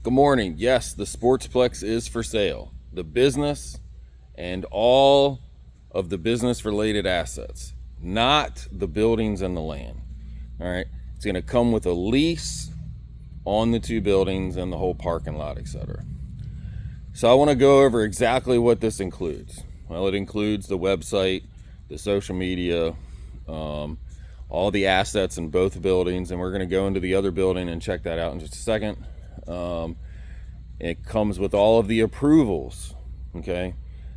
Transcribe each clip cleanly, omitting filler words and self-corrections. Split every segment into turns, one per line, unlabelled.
Good morning. Yes, the Sports Plex is for sale. The business and all of the business related assets, not the buildings and the land. All right. It's going to come with a lease on the two buildings and the whole parking lot, etc. So I want to go over exactly what this includes. Well, it includes the website, the social media, all the assets in both buildings, and we're going to go into the other building and check that out in just a second. It comes with all of the approvals, okay?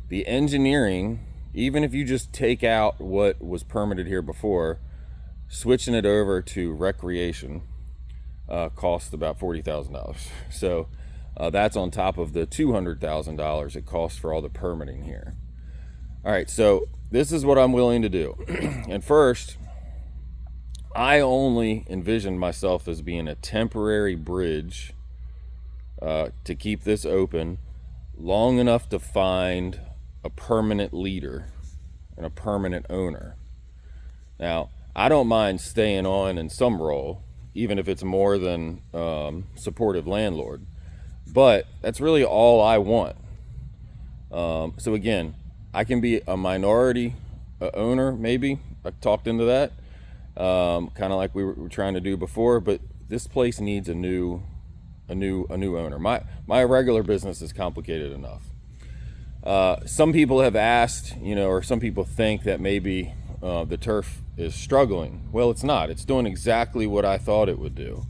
The engineering, even if you just take out what was permitted here before, switching it over to recreation costs about $40,000. So that's on top of the $200,000 it costs for all the permitting here. All right, so this is what I'm willing to do. And first, I only envisioned myself as being a temporary bridge to keep this open long enough to find a permanent leader and a permanent owner. Now, I don't mind staying on in some role, even if it's more than supportive landlord, but that's really all I want. So again, I can be a minority owner, maybe. I talked into that, kind of like we were trying to do before, but this place needs a new owner. My regular business is complicated enough. Some people have asked, or some people think that maybe the turf is struggling. Well, it's not. It's doing exactly what I thought it would do.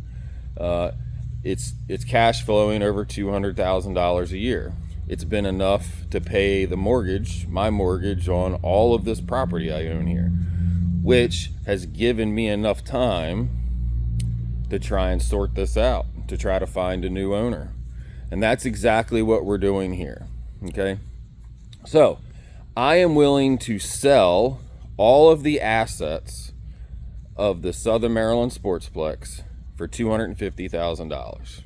It's cash flowing over $200,000 a year. It's been enough to pay my mortgage on all of this property I own here, which has given me enough time to try and sort this out, to try to find a new owner. And that's exactly what we're doing here, okay? So, I am willing to sell all of the assets of the Southern Maryland Sports Plex for $250,000.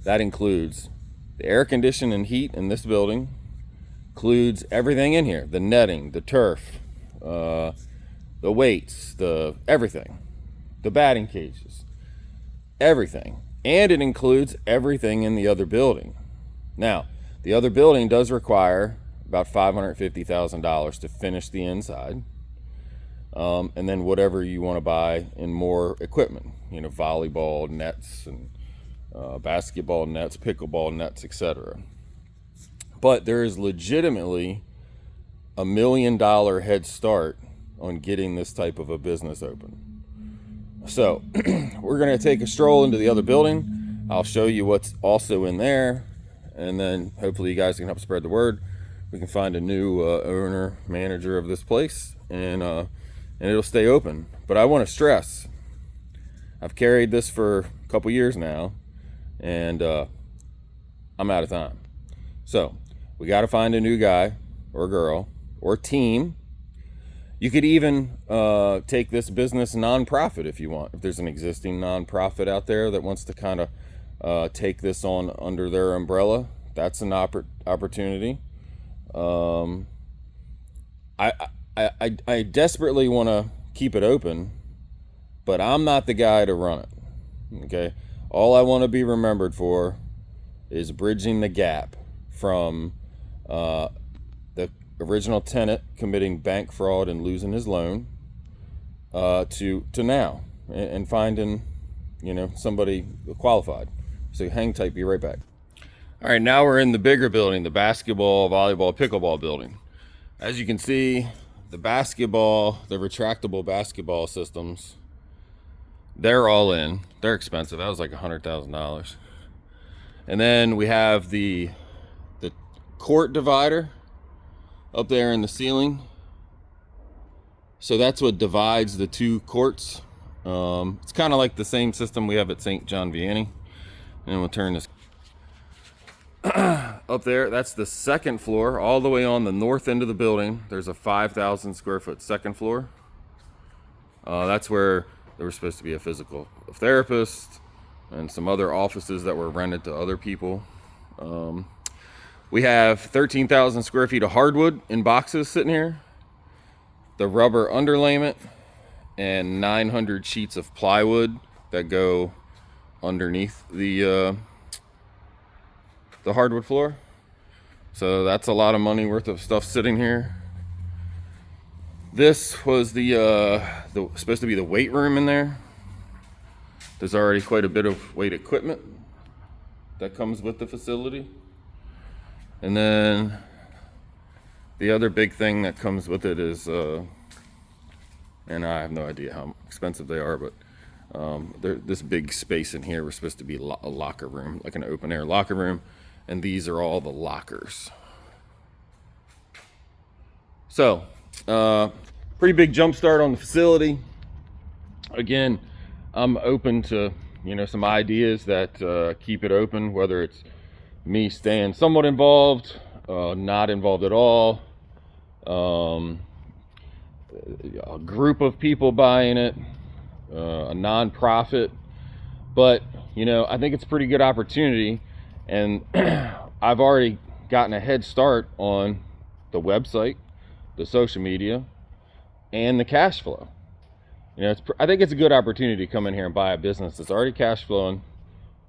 That includes the air conditioning and heat in this building, includes everything in here, the netting, the turf, the weights, everything, the batting cages, everything. And it includes everything in the other building. Now, the other building does require about $550,000 to finish the inside. And then whatever you want to buy in more equipment, volleyball nets and basketball nets, pickleball nets, etc. But there is legitimately $1 million head start on getting this type of a business open. So we're going to take a stroll into the other building. I'll show you what's also in there, and then hopefully you guys can help spread the word. We can find a new owner, manager of this place, and it'll stay open. But I want to stress, I've carried this for a couple years now, and I'm out of time. So we got to find a new guy or girl or team. You could even take this business nonprofit if you want. If there's an existing nonprofit out there that wants to kind of take this on under their umbrella, that's an opportunity. I desperately want to keep it open, but I'm not the guy to run it. Okay, all I want to be remembered for is bridging the gap from the original tenant committing bank fraud and losing his loan to now and finding somebody qualified. So hang tight, be right back. All right, now we're in the bigger building, the basketball, volleyball, pickleball building. As you can see, the retractable basketball systems, they're all in. They're expensive. That was like $100,000. And then we have the court divider up there in the ceiling. So that's what divides the two courts. It's kind of like the same system we have at St. John Vianney. And we'll turn this up there. That's the second floor, all the way on the north end of the building. There's a 5,000 square foot second floor. That's where there was supposed to be a physical therapist and some other offices that were rented to other people. We have 13,000 square feet of hardwood in boxes sitting here, the rubber underlayment, and 900 sheets of plywood that go underneath the the hardwood floor. So that's a lot of money worth of stuff sitting here. This was the supposed to be the weight room in there. There's already quite a bit of weight equipment that comes with the facility. And then the other big thing that comes with it is, and I have no idea how expensive they are, but this big space in here was supposed to be a locker room, like an open air locker room. And these are all the lockers. So, pretty big jump start on the facility. Again, I'm open to, some ideas that keep it open, whether it's me staying somewhat involved, not involved at all, a group of people buying it, a non-profit. But, I think it's a pretty good opportunity, and I've already gotten a head start on the website, the social media, and the cash flow. I think it's a good opportunity to come in here and buy a business that's already cash flowing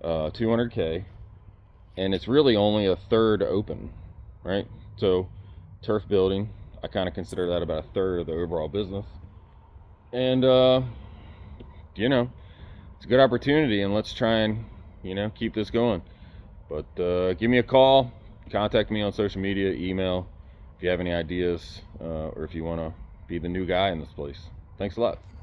$200K, and it's really only a third open, right? So turf building, I kind of consider that about a third of the overall business. And, it's a good opportunity, and let's try and, keep this going. But give me a call, contact me on social media, email, if you have any ideas, or if you want to be the new guy in this place. Thanks a lot.